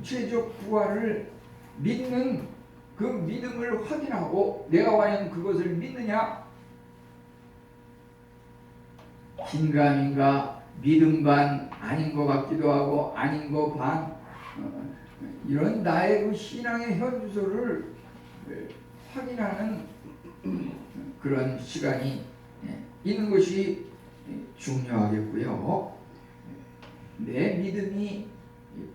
구체적 부활을 믿는 그 믿음을 확인하고 내가 과연 그것을 믿느냐? 긴가민가 믿음 반 아닌 것 같기도 하고 아닌 것 반 이런 나의 그 신앙의 현주소를 확인하는 그런 시간이 있는 것이 중요하겠고요. 내 믿음이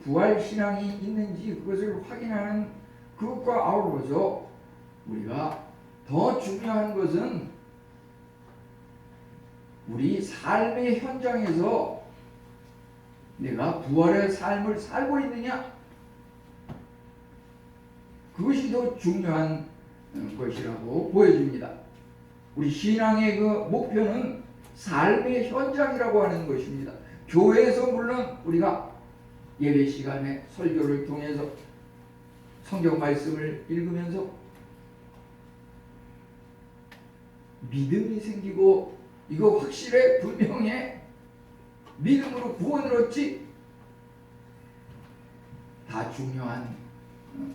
부활신앙이 있는지 그것을 확인하는 그것과 아울러서 우리가 더 중요한 것은 우리 삶의 현장에서 내가 부활의 삶을 살고 있느냐, 그것이 더 중요한 것이라고 보여집니다. 우리 신앙의 그 목표는 삶의 현장이라고 하는 것입니다. 교회에서 물론 우리가 예배 시간에 설교를 통해서 성경 말씀을 읽으면서 믿음이 생기고 이거 확실해 분명해 믿음으로 구원을 얻지, 다 중요한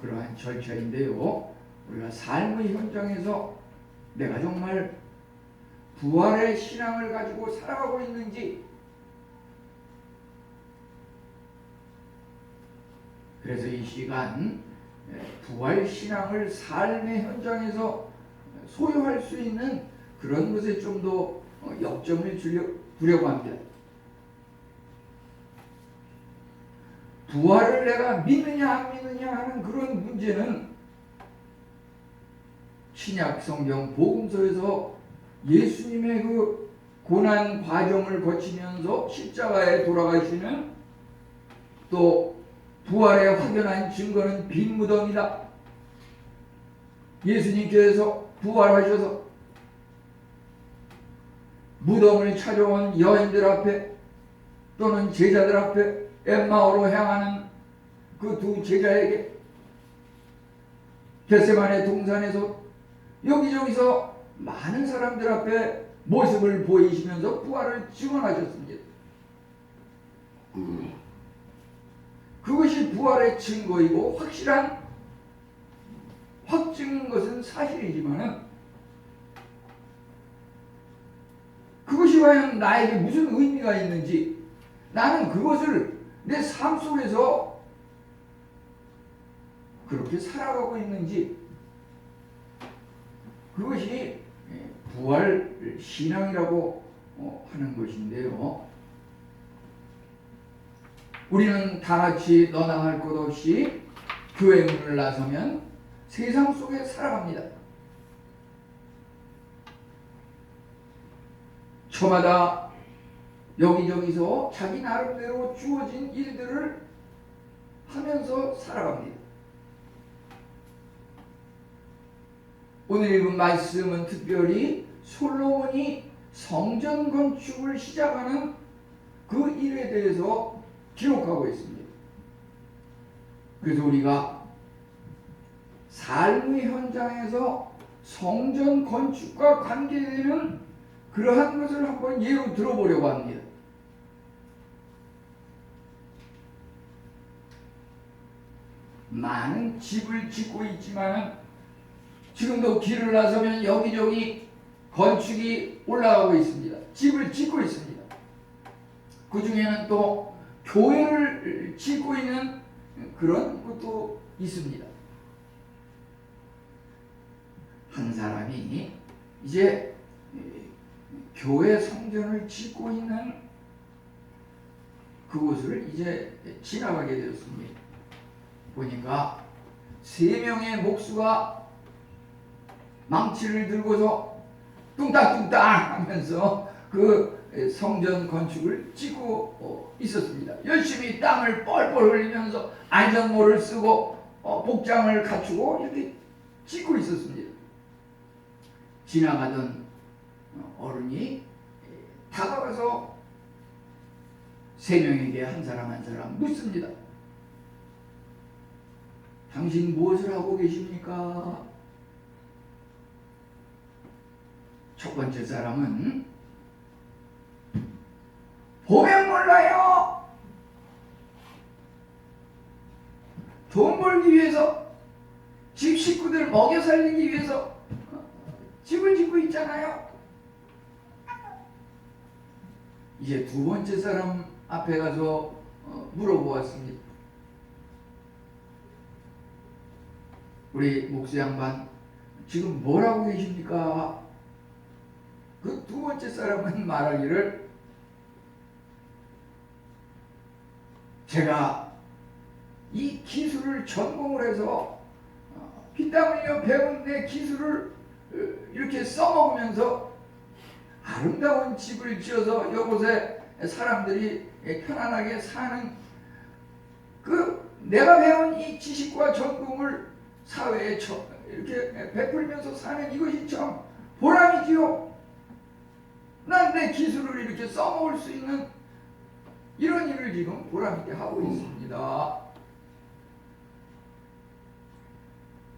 그러한 절차인데요. 우리가 삶의 현장에서 내가 정말 부활의 신앙을 가지고 살아가고 있는지, 그래서 이 시간 부활 신앙을 삶의 현장에서 소유할 수 있는 그런 것에 좀 더 역점을 두려고 합니다. 부활을 내가 믿느냐 안 믿느냐 하는 그런 문제는 신약 성경 복음서에서 예수님의 그 고난 과정을 거치면서 십자가에 돌아가시는, 또 부활의 확연한 증거는 빈 무덤이다. 예수님께서 부활하셔서 무덤을 찾아온 여인들 앞에 또는 제자들 앞에 엠마오로 향하는 그 두 제자에게 겟세마네 동산에서 여기저기서 많은 사람들 앞에 모습을 보이시면서 부활을 증언하셨습니다. 그것이 부활의 증거이고 확실한 확증인 것은 사실이지만 그것이 과연 나에게 무슨 의미가 있는지, 나는 그것을 내 삶 속에서 그렇게 살아가고 있는지, 그것이 부활 신앙이라고 하는 것인데요. 우리는 다 같이 너나 할 것 없이 교회 문을 나서면 세상 속에 살아갑니다. 저마다 여기저기서 자기 나름대로 주어진 일들을 하면서 살아갑니다. 오늘 읽은 말씀은 특별히 솔로몬이 성전 건축을 시작하는 그 일에 대해서 기록하고 있습니다. 그래서 우리가 삶의 현장에서 성전 건축과 관계되는 그러한 것을 한번 예로 들어보려고 합니다. 많은 집을 짓고 있지만 지금도 길을 나서면 여기저기 건축이 올라가고 있습니다. 집을 짓고 있습니다. 그 중에는 또 교회를 짓고 있는 그런 것도 있습니다. 한 사람이 이제 교회 성전을 짓고 있는 그곳을 이제 지나가게 되었습니다. 보니까 3명의 목수가 망치를 들고서 뚱딱뚱딱 하면서 그 성전 건축을 짓고 있었습니다. 열심히 땀을 뻘뻘 흘리면서 안전모를 쓰고 복장을 갖추고 이렇게 짓고 있었습니다. 지나가던 어른이 다가가서 3명에게 한 사람 한 사람 묻습니다. 당신 무엇을 하고 계십니까? 첫 번째 사람은 보면 몰라요. 돈 벌기 위해서, 집 식구들 먹여 살리기 위해서 집을 짓고 있잖아요. 이제 두 번째 사람 앞에 가서 물어보았습니다. 우리 목수 양반 지금 뭘 하고 계십니까? 그 두 번째 사람은 말하기를, 제가 이 기술을 전공을 해서 피땀 흘려 배운 내 기술을 이렇게 써먹으면서 아름다운 집을 지어서 이곳에 사람들이 편안하게 사는, 그 내가 배운 이 지식과 전공을 사회에 이렇게 베풀면서 사는 이것이 참 보람이지요. 난 내 기술을 이렇게 써먹을 수 있는 이런 일을 지금 보람있게 하고 있습니다.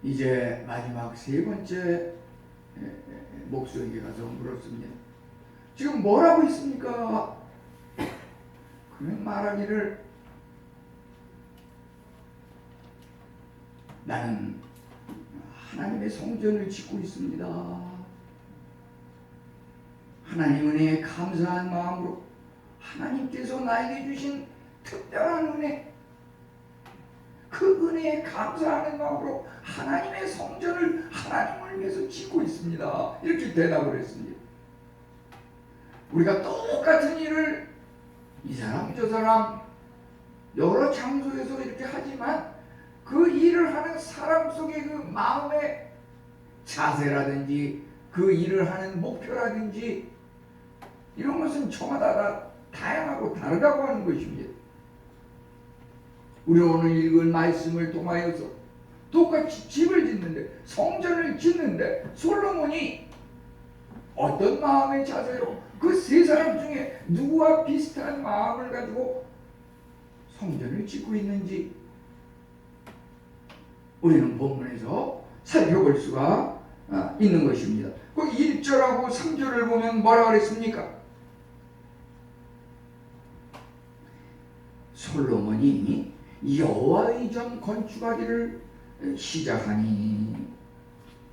이제 마지막 세 번째 목수에게 가서 물었습니다. 지금 뭘 하고 있습니까? 그는 말하기를, 나는 하나님의 성전을 짓고 있습니다. 하나님 은혜에 감사한 마음으로 하나님께서 나에게 주신 특별한 은혜, 그 은혜에 감사하는 마음으로 하나님의 성전을 하나님을 위해서 짓고 있습니다. 이렇게 대답을 했습니다. 우리가 똑같은 일을 이 사람 저 사람 여러 장소에서 이렇게 하지만 그 일을 하는 사람 속의 그 마음의 자세라든지 그 일을 하는 목표라든지 이런 것은 저마다 다 다양하고 다르다고 하는 것입니다. 우리 오늘 읽은 말씀을 통하여서 똑같이 집을 짓는데, 성전을 짓는데 솔로몬이 어떤 마음의 자세로 그 세 사람 중에 누구와 비슷한 마음을 가지고 성전을 짓고 있는지 우리는 본문에서 살펴볼 수가 있는 것입니다. 그 1절하고 3절을 보면 뭐라 그랬습니까? 솔로몬이 여호와의 전 건축하기를 시작하니,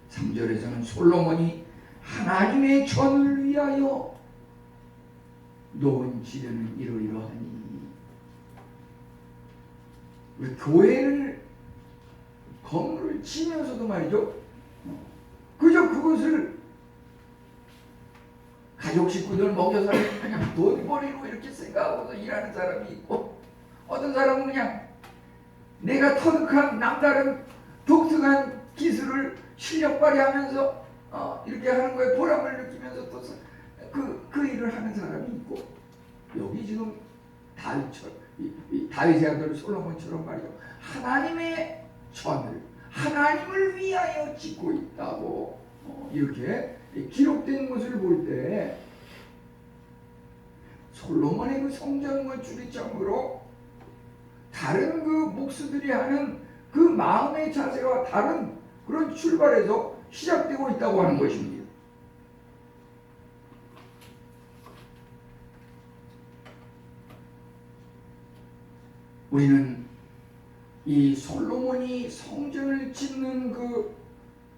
3절에서는 솔로몬이 하나님의 전을 위하여 놓은 지대는 이러이러하니, 우리 교회를 건물을 지면서도 말이죠, 그저 그것을 가족 식구들 먹여 살리는 그냥 돈벌이로 이렇게 생각하고서 일하는 사람이 있고, 어떤 사람은 그냥 내가 터득한 남다른 독특한 기술을 실력 발휘하면서 이렇게 하는 거에 보람을 느끼면서 또 그 일을 하는 사람이 있고, 여기 지금 다윗의 아들 솔로몬처럼 말이죠, 하나님의 전을 하나님을 위하여 짓고 있다고 이렇게 기록된 것을 볼 때, 솔로몬의 그 성전 건축이 참으로 다른 그 목수들이 하는 그 마음의 자세와 다른 그런 출발에서 시작되고 있다고 하는 것입니다. 우리는 이 솔로몬이 성전을 짓는 그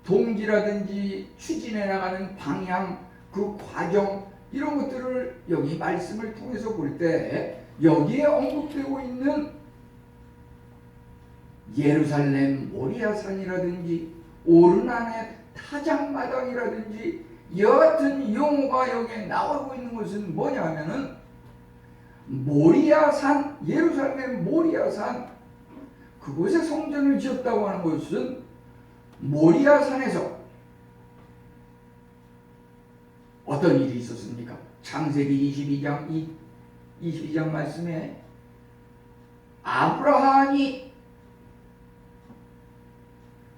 동기라든지 추진해 나가는 방향, 그 과정, 이런 것들을 여기 말씀을 통해서 볼 때 여기에 언급되고 있는 예루살렘 모리아산이라든지 오르난의 타작마당이라든지 여하튼 용어가 여기에 나오고 있는 것은 뭐냐 하면은, 모리아산, 예루살렘 모리아산, 그곳에 성전을 지었다고 하는 것은 모리아산에서 어떤 일이 있었습니까? 창세기 22장 말씀에 아브라함이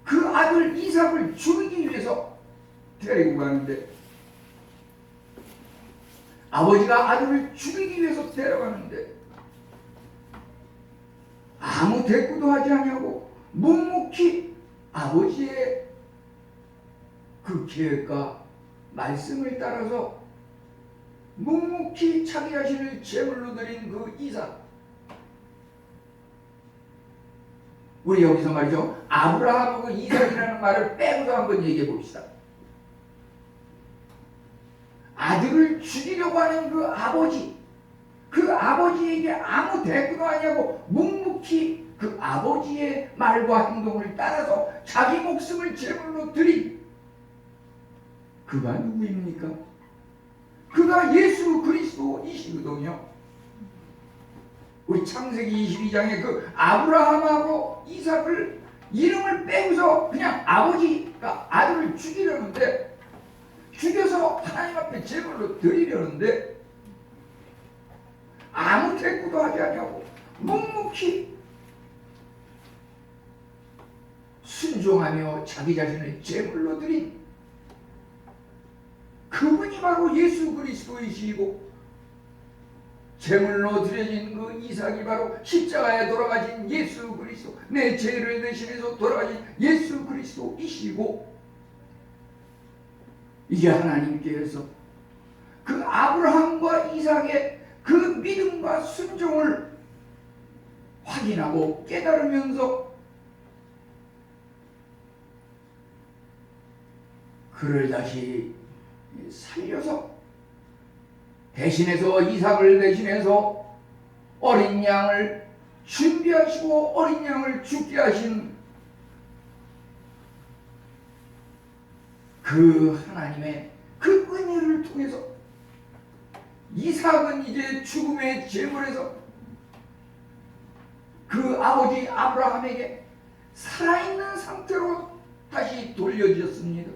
그 아들 이삭을 죽이기 위해서 데리고 가는데, 아버지가 아들을 죽이기 위해서 데려가는데 아무 대꾸도 하지 않냐고 묵묵히 아버지의 그 계획과 말씀을 따라서 묵묵히 자기 자신을 제물로 드린 그 이삭, 우리 여기서 말이죠, 아브라함하고 이삭이라는 말을 빼고도 한번 얘기해 봅시다. 아들을 죽이려고 하는 그 아버지, 그 아버지에게 아무 대꾸도 아니하고 묵묵히 그 아버지의 말과 행동을 따라서 자기 목숨을 제물로 드린 그가 누구입니까? 그가 예수 그리스도이시거든요. 우리 창세기 22장에 그 아브라함하고 이삭을 이름을 빼고서 그냥 아버지가 아들을 죽이려는데, 죽여서 하나님 앞에 제물로 드리려는데 아무 대꾸도 하지 아니하고 묵묵히 순종하며 자기 자신을 제물로 드린 그분이 바로 예수 그리스도이시고, 제물로 드려진 그 이삭이 바로 십자가에 돌아가신 예수 그리스도, 내 죄를 대신해서 돌아가신 예수 그리스도이시고, 이제 하나님께서 그 아브라함과 이삭의 그 믿음과 순종을 확인하고 깨달으면서 그를 다시 살려서 대신해서, 이삭을 대신해서 어린 양을 준비하시고 어린 양을 죽게 하신 그 하나님의 그 은혜를 통해서 이삭은 이제 죽음의 제물에서 그 아버지 아브라함에게 살아있는 상태로 다시 돌려주셨습니다.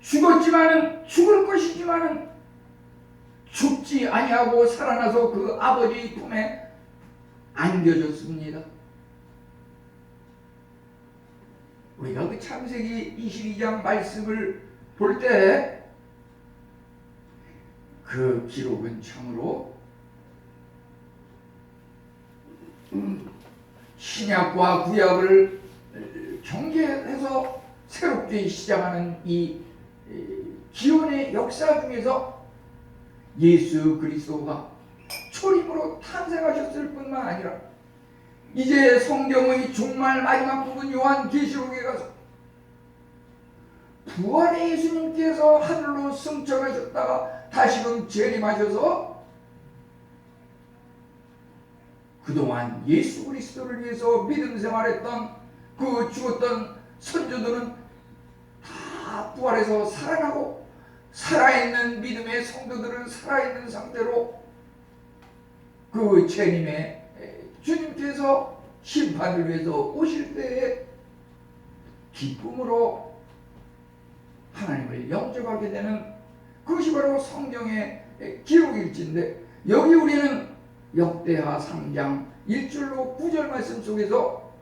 죽었지만은, 죽을 것이지만은 죽지 아니하고 살아나서 그 아버지 품에 안겨졌습니다. 우리가 그 창세기 22장 말씀을 볼 때 그 기록은 참으로 신약과 구약을 경계해서 새롭게 시작하는 이 기원의 역사 중에서 예수 그리스도가 초림으로 탄생하셨을 뿐만 아니라 이제 성경의 종말 마지막 부분 요한계시록에 가서 부활의 예수님께서 하늘로 승천하셨다가 다시금 재림하셔서 그동안 예수 그리스도를 위해서 믿음 생활했던 그 죽었던 선조들은 다 부활해서 살아나고, 살아있는 믿음의 성도들은 살아있는 상태로 그 재림의 주님께서 심판을 위해서 오실 때에 기쁨으로 하나님을 영접하게 되는 그것이 바로 성경의 기록일진데, 여기 우리는 역대하 3장 1절로 9절 말씀 속에서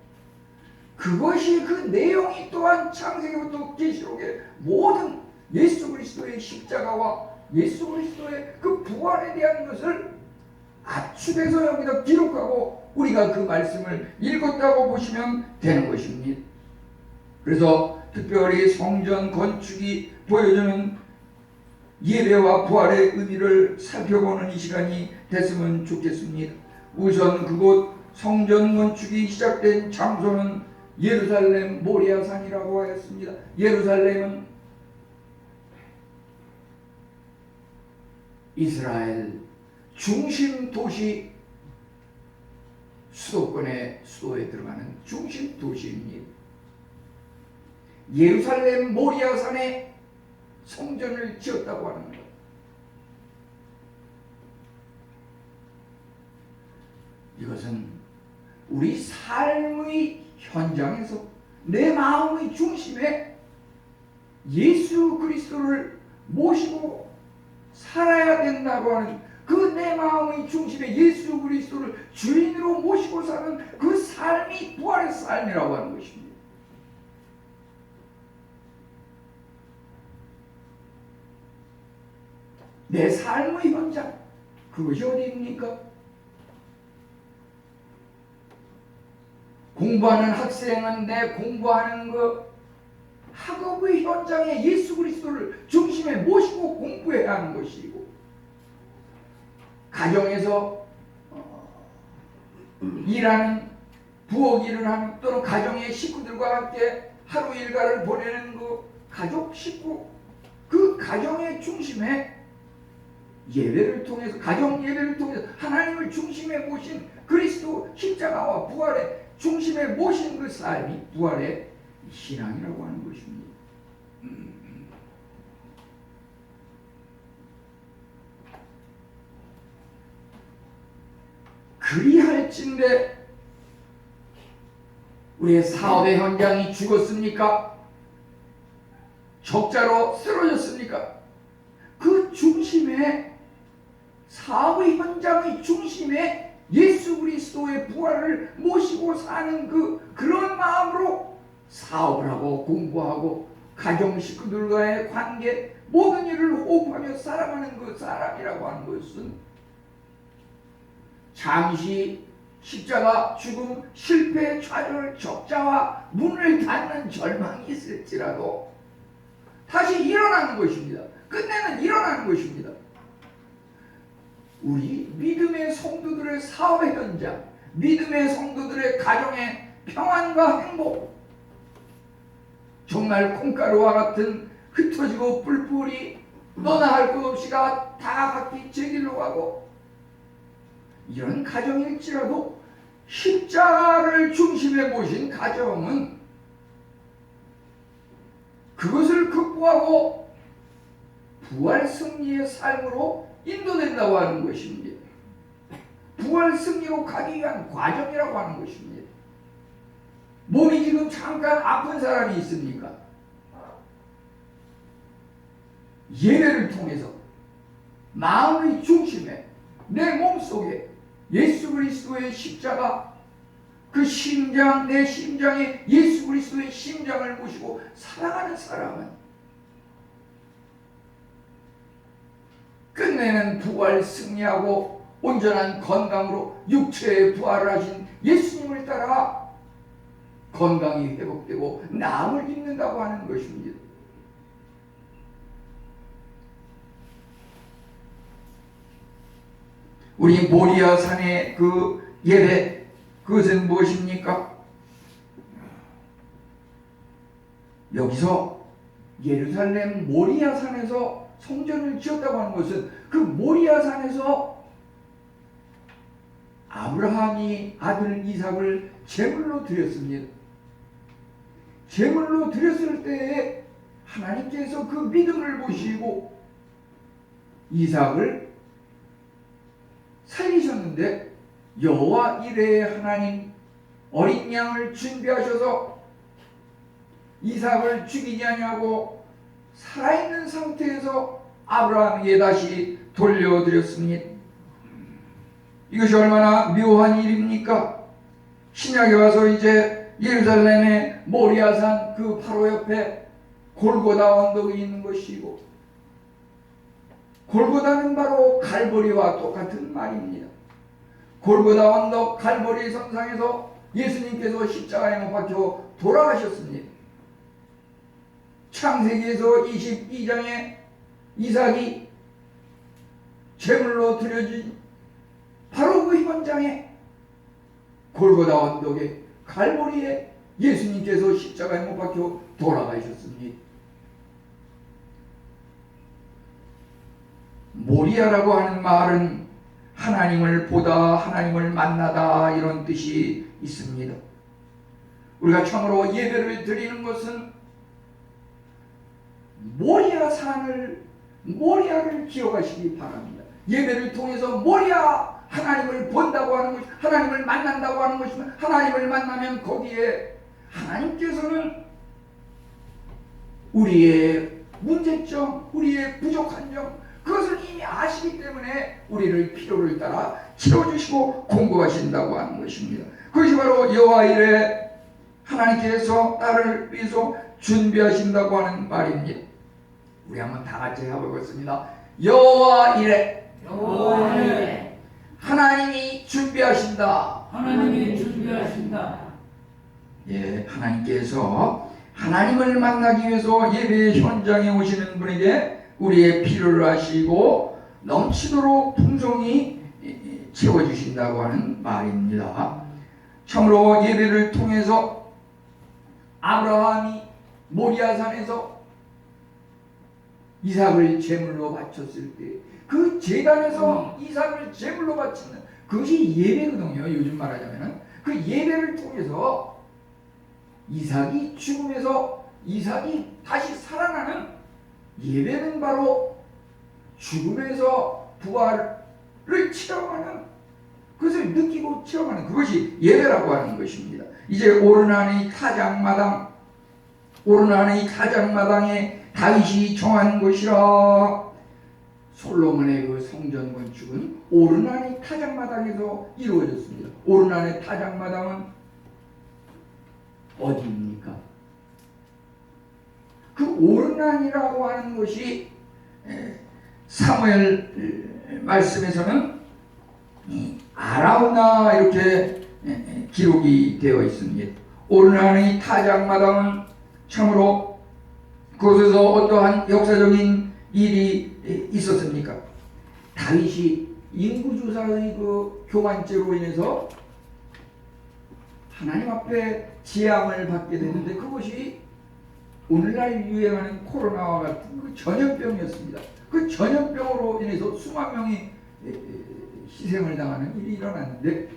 그것이, 그 내용이 또한 창세기부터 계시록의 모든 예수 그리스도의 십자가와 예수 그리스도의 그 부활에 대한 것을 압축해서 여기다 기록하고 우리가 그 말씀을 읽었다고 보시면 되는 것입니다. 그래서 특별히 성전 건축이 보여주는 예배와 부활의 의미를 살펴보는 이 시간이 됐으면 좋겠습니다. 우선 그곳 성전 건축이 시작된 장소는 예루살렘 모리아산이라고 하였습니다. 예루살렘은 이스라엘 중심 도시, 수도권의 수도에 들어가는 중심 도시입니다. 예루살렘 모리아산에 성전을 지었다고 하는 것. 이것은 우리 삶의 현장에서 내 마음의 중심에 예수 그리스도를 모시고 살아야 된다고 하는, 그 내 마음의 중심에 예수 그리스도를 주인으로 모시고 사는 그 삶이 부활의 삶이라고 하는 것입니다. 내 삶의 현장, 그것이 어디입니까? 공부하는 학생은 내 공부하는 그 학업의 현장에 예수 그리스도를 중심에 모시고 공부해야 하는 것이고, 가정에서 일하는 부엌 일을 하는 또는 가정의 식구들과 함께 하루 일과를 보내는 그 가족 식구, 그 가정의 중심에 예배를 통해서, 가정 예배를 통해서 하나님을 중심에 모신 그리스도 십자가와 부활의 중심에 모신 그 삶이 부활의 신앙이라고 하는 것입니다. 그리할진대 우리의 사업의 현장이 죽었습니까? 적자로 쓰러졌습니까? 그 중심에, 사업의 현장의 중심에 예수 그리스도의 부활을 모시고 사는 그런 마음으로 사업을 하고 공부하고 가정 식구들과의 관계, 모든 일을 호흡하며 살아가는 그 사람이라고 하는 것은 잠시 십자가, 죽음, 실패, 좌절, 적자와 문을 닫는 절망이 있을지라도 다시 일어나는 것입니다. 끝내는 일어나는 것입니다. 우리 믿음의 성도들의 사업의 현장, 믿음의 성도들의 가정의 평안과 행복, 정말 콩가루와 같은 흩어지고 뿔뿔이 너나 할 것 없이가 다 각기 제 길로 가고, 이런 가정일지라도 십자가를 중심에 모신 가정은 그것을 극복하고 부활 승리의 삶으로 인도된다고 하는 것입니다. 부활 승리로 가기 위한 과정이라고 하는 것입니다. 몸이 지금 잠깐 아픈 사람이 있습니까? 예배를 통해서 마음의 중심에, 내 몸속에 예수 그리스도의 십자가, 그 심장, 내 심장에 예수 그리스도의 심장을 모시고 살아가는 사람은 끝내는 부활 승리하고 온전한 건강으로 육체의 부활을 하신 예수님을 따라 건강이 회복되고 나음을 입는다고 하는 것입니다. 우리 모리아 산의 그 예배, 그것은 무엇입니까? 여기서 예루살렘 모리아 산에서 성전을 지었다고 하는 것은 그 모리아 산에서 아브라함이 아들 이삭을 제물로 드렸습니다. 제물로 드렸을 때에 하나님께서 그 믿음을 보시고 이삭을 살리셨는데, 여호와 이레의 하나님 어린 양을 준비하셔서 이삭을 죽이지 아니하고 살아있는 상태에서 아브라함에게 다시 돌려드렸습니다. 이것이 얼마나 묘한 일입니까? 신약에 와서 이제 예루살렘의 모리아산 그 바로 옆에 골고다 언덕이 있는 것이고, 골고다는 바로 갈보리와 똑같은 말입니다. 골고다 언덕 갈보리 선상에서 예수님께서 십자가에 못 박혀 돌아가셨습니다. 창세기에서 22장에 이삭이 제물로 드려진 바로 그 현장에 골고다 언덕에 갈보리에 예수님께서 십자가에 못 박혀 돌아가셨습니다. 모리아라고 하는 말은 하나님을 보다, 하나님을 만나다, 이런 뜻이 있습니다. 우리가 참으로 예배를 드리는 것은 모리아를 기억하시기 바랍니다. 예배를 통해서 모리아, 하나님을 본다고 하는 것, 하나님을 만난다고 하는 것이면, 하나님을 만나면 거기에 하나님께서는 우리의 문제점, 우리의 부족한 점, 그것을 이미 아시기 때문에 우리를 필요를 따라 채워주시고 공급하신다고 하는 것입니다. 그것이 바로 여호와 이레, 하나님께서 나를 위해서 준비하신다고 하는 말입니다. 우리 한번 다 같이 해보겠습니다. 여호와 이레, 여호와 이레, 하나님이 준비하신다. 하나님이 준비하신다. 예, 하나님께서 하나님을 만나기 위해서 예배 현장에 오시는 분에게 우리의 필요를 아시고 넘치도록 풍성히 채워주신다고 하는 말입니다. 참으로 예배를 통해서 아브라함이 모리아산에서 이삭을 제물로 바쳤을 때 그 제단에서 이삭을 제물로 바치는 그것이 예배거든요. 요즘 말하자면은 그 예배를 통해서 이삭이 죽음에서 이삭이 다시 살아나는 예배는 바로 죽음에서 부활을 체험하는 그것을 느끼고 체험하는 그것이 예배라고 하는 것입니다. 이제 오르나니 타작마당에 다윗이 정한 것이라. 솔로몬의 그 성전 건축은 오르나니 타작마당에서 이루어졌습니다. 오르나니 타작마당은 어디입니까? 그 오르나니라고 하는 것이 사무엘 말씀에서는 아라우나 이렇게 기록이 되어 있습니다. 오르나니 타작마당은 참으로 그곳에서 어떠한 역사적인 일이 있었습니까? 다윗이 인구조사의 그 교만죄로 인해서 하나님 앞에 재앙을 받게 됐는데 그것이 오늘날 유행하는 코로나와 같은 그 전염병이었습니다. 그 전염병으로 인해서 수만 명이 희생을 당하는 일이 일어났는데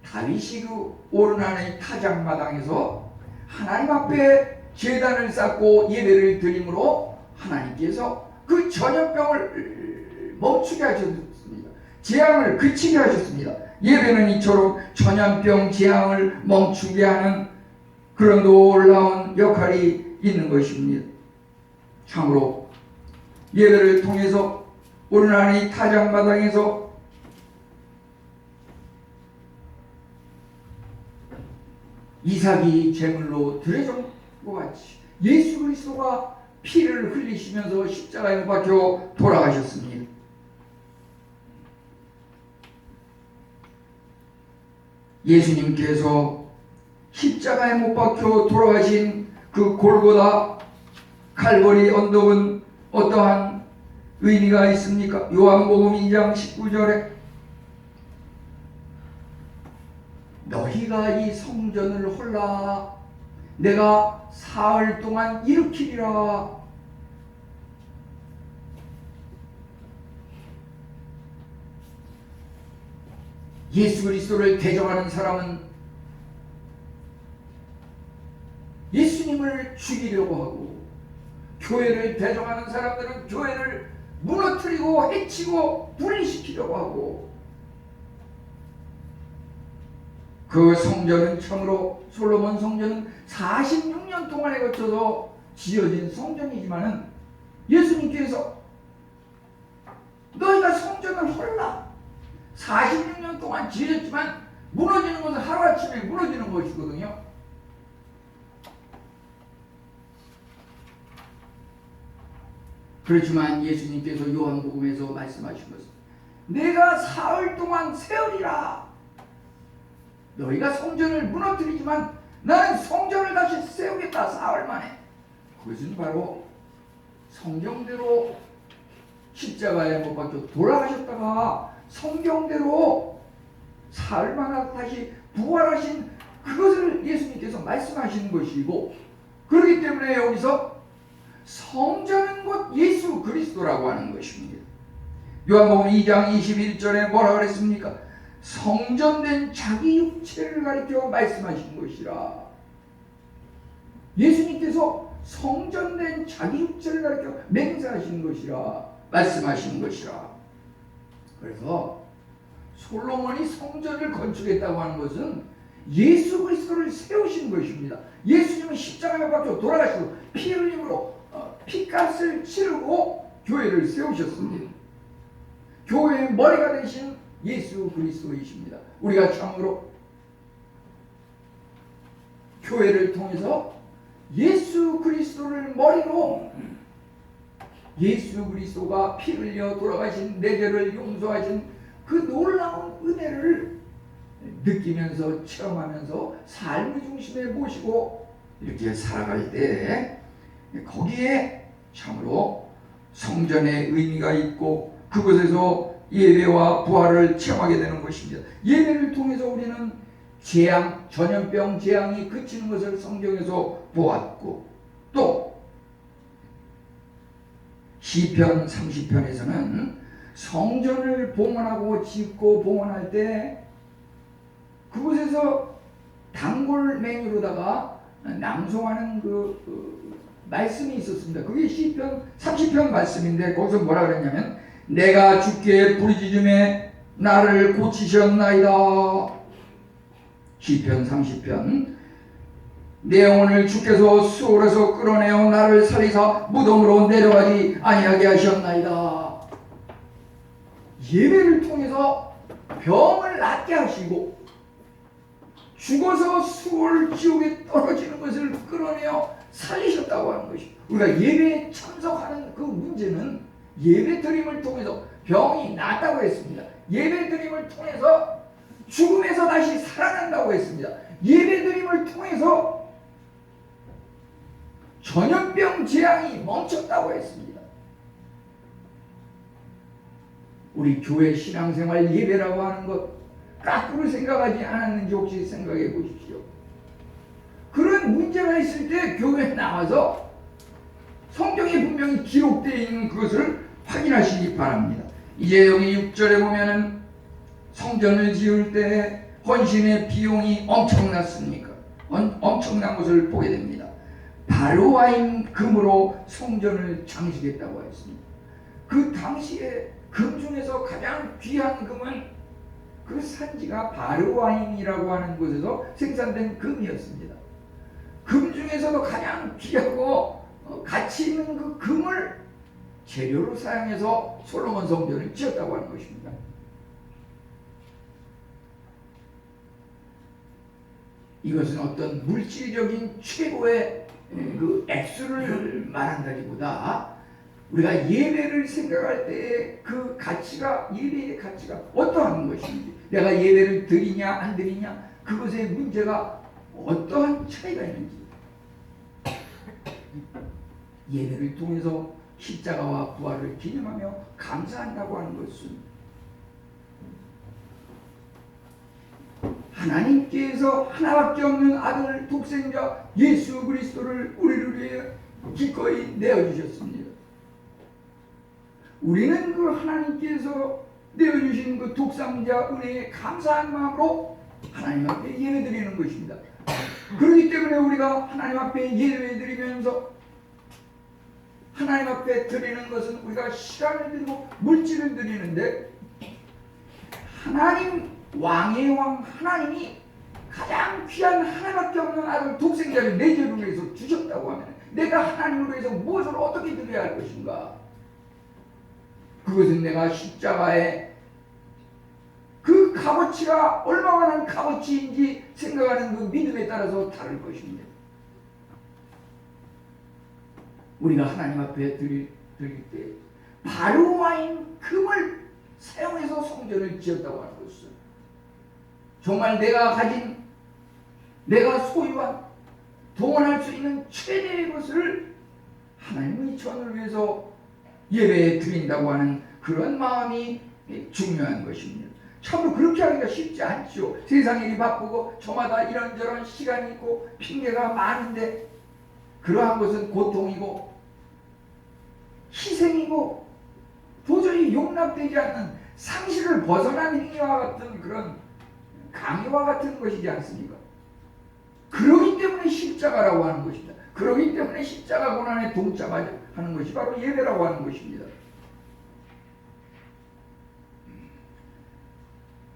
다윗이 그 오르나니 타작마당에서 하나님 앞에 제단을 쌓고 예배를 드림으로 하나님께서 그 전염병을 멈추게 하셨습니다. 재앙을 그치게 하셨습니다. 예배는 이처럼 전염병 재앙을 멈추게 하는 그런 놀라운 역할이 있는 것입니다. 참으로 예배를 통해서 오르나니 타작마당에서 이삭이 제물로 드려진 것 같이 예수 그리스도가 피를 흘리시면서 십자가에 못 박혀 돌아가셨습니다. 예수님께서 십자가에 못 박혀 돌아가신 그 골고다 칼보리 언덕은 어떠한 의미가 있습니까? 요한복음 2장 19절에 너희가 이 성전을 홀라 내가 사흘 동안 일으키리라. 예수 그리스도를 대적하는 사람은 예수님을 죽이려고 하고 교회를 대적하는 사람들은 교회를 무너뜨리고 해치고 분리시키려고 하고 그 성전은 참으로 솔로몬 성전은 46년 동안에 거쳐서 지어진 성전이지만은 예수님께서 너희가 성전을 헐라 46년 동안 지었지만 무너지는 것은 하루아침에 무너지는 것이거든요. 그렇지만 예수님께서 요한복음에서 말씀하신 것은 내가 사흘 동안 세우리라. 너희가 성전을 무너뜨리지만 나는 성전을 다시 세우겠다. 사흘 만에. 그것은 바로 성경대로 십자가에 못 박혀 돌아가셨다가 성경대로 사흘 만에 다시 부활하신 그것을 예수님께서 말씀하시는 것이고 그렇기 때문에 여기서 성전은 곧 예수 그리스도라고 하는 것입니다. 요한복음 2장 21절에 뭐라 그랬습니까? 성전된 자기 육체를 가리켜 말씀하신 것이라. 예수님께서 성전된 자기 육체를 가리켜 맹세하신 것이라 말씀하신 것이라. 그래서 솔로몬이 성전을 건축했다고 하는 것은 예수 그리스도를 세우신 것입니다. 예수님은 십자가에 박혀 돌아가시고 피 흘림으로 피값을 치르고 교회를 세우셨습니다. 교회의 머리가 되신 예수 그리스도이십니다. 우리가 참으로 교회를 통해서 예수 그리스도를 머리로 예수 그리스도가 피 흘려 돌아가신 내 죄를 용서하신 그 놀라운 은혜를 느끼면서 체험하면서 삶의 중심에 모시고 이렇게 살아갈 때 거기에 참으로 성전의 의미가 있고 그곳에서 예배와 부활을 체험하게 되는 것입니다. 예배를 통해서 우리는 재앙, 전염병 재앙이 그치는 것을 성경에서 보았고, 또 시편 30편에서는 성전을 봉헌하고 짓고 봉헌할 때 그곳에서 단골 메뉴로다가 낭송하는 말씀이 있었습니다. 그게 시편 30편 말씀인데, 거기서 뭐라 그랬냐면, 내가 주께 부르짖음에 나를 고치셨나이다. 시편 30편, 내 영혼을 주께서 수월에서 끌어내어 나를 살리사 무덤으로 내려가지 아니하게 하셨나이다. 예배를 통해서 병을 낫게 하시고 죽어서 수월 지옥에 떨어지는 것을 끌어내어 살리셨다고 하는 것입니다. 우리가 예배에 참석하는 그 문제는 예배 드림을 통해서 병이 낫다고 했습니다. 예배 드림을 통해서 죽음에서 다시 살아난다고 했습니다. 예배 드림을 통해서 전염병 재앙이 멈췄다고 했습니다. 우리 교회 신앙생활 예배라고 하는 것 거꾸로 생각하지 않았는지 혹시 생각해 보십시오. 그런 문제가 있을 때 교회에 나와서 성경에 분명히 기록되어 있는 그것을 확인하시기 바랍니다. 이제 여기 6절에 보면은 성전을 지을 때 헌신의 비용이 엄청났으니까 엄청난 것을 보게 됩니다. 바로와임 금으로 성전을 장식했다고 했습니다. 그 당시에 금 중에서 가장 귀한 금은 그 산지가 바로와임이라고 하는 곳에서 생산된 금이었습니다. 금 중에서도 가장 귀하고 가치 있는 그 금을 재료로 사용해서 솔로몬 성전을 지었다고 하는 것입니다. 이것은 어떤 물질적인 최고의 그 액수를 말한다기보다 우리가 예배를 생각할 때 그 가치가, 예배의 가치가 어떠한 것인지, 내가 예배를 드리냐 안 드리냐, 그것의 문제가 어떠한 차이가 있는지, 예배를 통해서 십자가와 부활을 기념하며 감사한다고 하는 것은 하나님께서 하나밖에 없는 아들 독생자 예수 그리스도를 우리를 위해 기꺼이 내어주셨습니다. 우리는 그 하나님께서 내어주신 그 독생자 은혜에 감사한 마음으로 하나님 앞에 예배드리는 것입니다. 그렇기 때문에 우리가 하나님 앞에 예배드리면서 하나님 앞에 드리는 것은 우리가 시간을 드리고 물질을 드리는데, 하나님 왕의 왕 하나님이 가장 귀한 하나밖에 없는 아들 독생자를 내 죄를 위해서 주셨다고 하면 내가 하나님을 위해서 무엇을 어떻게 드려야 할 것인가? 그것은 내가 십자가의 그 값어치가 얼마나 값어치인지 생각하는 그 믿음에 따라서 다를 것입니다. 우리가 하나님 앞에 드릴 때 바로와임 금을 사용해서 성전을 지었다고 하는 것은 정말 내가 가진, 내가 소유한, 동원할 수 있는 최대의 것을 하나님의 전을 위해서 예배에 드린다고 하는 그런 마음이 중요한 것입니다. 참으로 그렇게 하기가 쉽지 않죠. 세상 일이 바쁘고 저마다 이런저런 시간이 있고 핑계가 많은데, 그러한 것은 고통이고 희생이고 도저히 용납되지 않는 상식을 벗어난 행위와 같은 그런 강요와 같은 것이지 않습니까? 그러기 때문에 십자가라고 하는 것입니다. 그러기 때문에 십자가 고난에 동참하는 것이 바로 예배라고 하는 것입니다.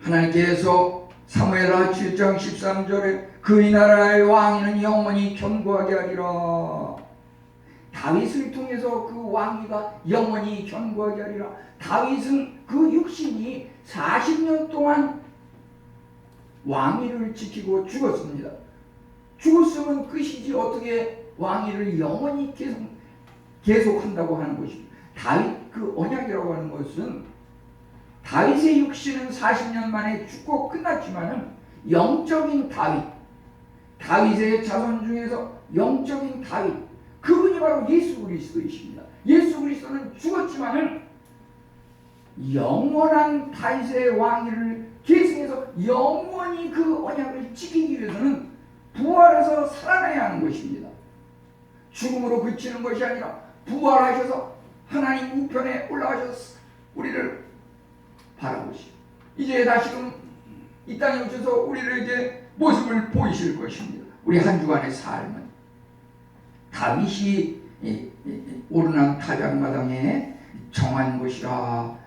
하나님께서 사무엘하 7장 13절에 그의 나라의 왕위는 영원히 견고하게 하리라. 다윗을 통해서 그 왕위가 영원히 견고하게 하리라. 다윗은 그 육신이 40년 동안 왕위를 지키고 죽었습니다. 죽었으면 끝이지 어떻게 왕위를 영원히 계속한다고 하는 것입니다. 다윗 그 언약이라고 하는 것은 다윗의 육신은 40년 만에 죽고 끝났지만은 영적인 다윗의 자손 중에서 영적인 다윗, 그분이 바로 예수 그리스도이십니다. 예수 그리스도는 죽었지만은 영원한 다윗의 왕위를 계승해서 영원히 그 언약을 지키기 위해서는 부활해서 살아나야 하는 것입니다. 죽음으로 그치는 것이 아니라 부활하셔서 하나님 우편에 올라가셔서 우리를 바라보시고 이제 다시금 이 땅에 오셔서 우리를 이제 모습을 보이실 것입니다. 우리 한 주간의 삶은 다윗이 오르락 타작마당에 정한 것이라.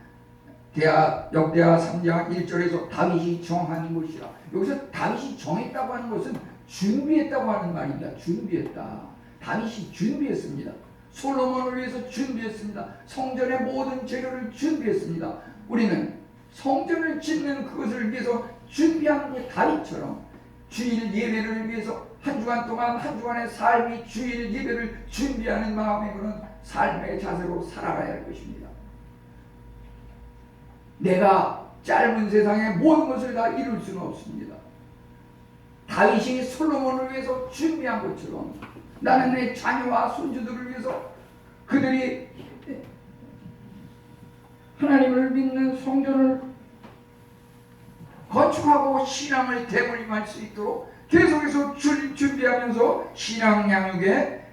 역대하 3장 1절에서 다윗이 정한 것이라. 여기서 다윗이 정했다고 하는 것은 준비했다고 하는 말입니다. 준비했다. 다윗이 준비했습니다. 솔로몬을 위해서 준비했습니다. 성전의 모든 재료를 준비했습니다. 우리는 성전을 짓는 그것을 위해서 준비한 그 다윗처럼 주일 예배를 위해서 한 주간 동안 한 주간의 삶이 주일 예배를 준비하는 마음의 그런 삶의 자세로 살아가야 할 것입니다. 내가 짧은 세상에 모든 것을 다 이룰 수는 없습니다. 다윗이 솔로몬을 위해서 준비한 것처럼 나는 내 자녀와 손주들을 위해서 그들이 하나님을 믿는 성전을 건축하고 신앙을 되물림할 수 있도록 계속해서 준비하면서 신앙 양육의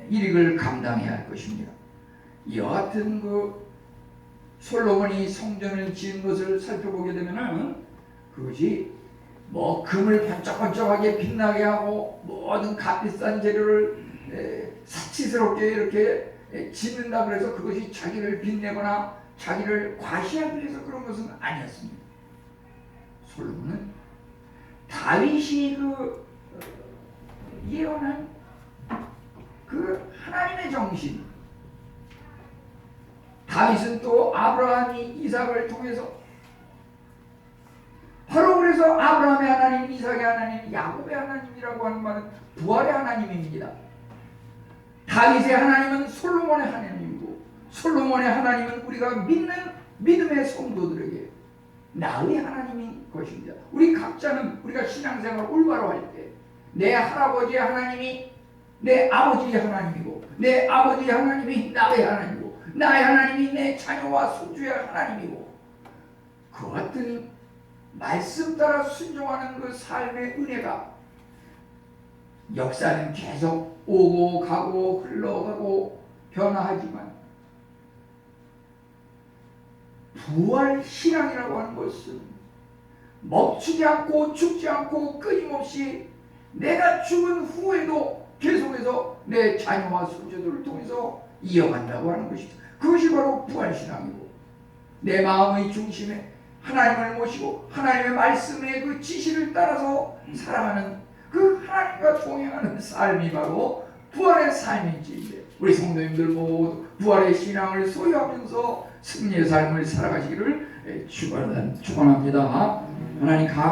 일익을 감당해야 할 것입니다. 여하튼 그 솔로몬이 성전을 지은 것을 살펴보게 되면은 그것이 뭐 금을 번쩍번쩍하게 빛나게 하고 모든 값비싼 재료를 사치스럽게 이렇게 짓는다 그래서 그것이 자기를 빛내거나 자기를 과시하기 위해서 그런 것은 아니었습니다. 솔로몬은 다윗이 그 예언한 그 하나님의 정신, 다윗은 또 아브라함이 이삭을 통해서 바로 그래서 아브라함의 하나님, 이삭의 하나님, 야곱의 하나님이라고 하는 말은 부활의 하나님입니다. 다윗의 하나님은 솔로몬의 하나님이고 솔로몬의 하나님은 우리가 믿는 믿음의 성도들에게 나의 하나님인 것입니다. 우리 각자는 우리가 신앙생활을 올바로 할 때 내 할아버지의 하나님이 내 아버지의 하나님이고 내 아버지의 하나님이 나의 하나님이고 나의 하나님이 내 자녀와 손주의 하나님이고 그 같은 말씀 따라 순종하는 그 삶의 은혜가 역사는 계속 오고 가고 흘러가고 변화하지만 부활 신앙이라고 하는 것은 멈추지 않고 죽지 않고 끊임없이 내가 죽은 후에도 계속해서 내 자녀와 손주들을 통해서 이어간다고 하는 것입니다. 그것이 바로 부활 신앙이고 내 마음의 중심에 하나님을 모시고 하나님의 말씀의 그 지시를 따라서 살아가는 그 하나님과 동행하는 삶이 바로 부활의 삶인지 우리 성도님들 모두 부활의 신앙을 소유하면서 승리의 삶을 살아가시기를 축원합니다. 하나님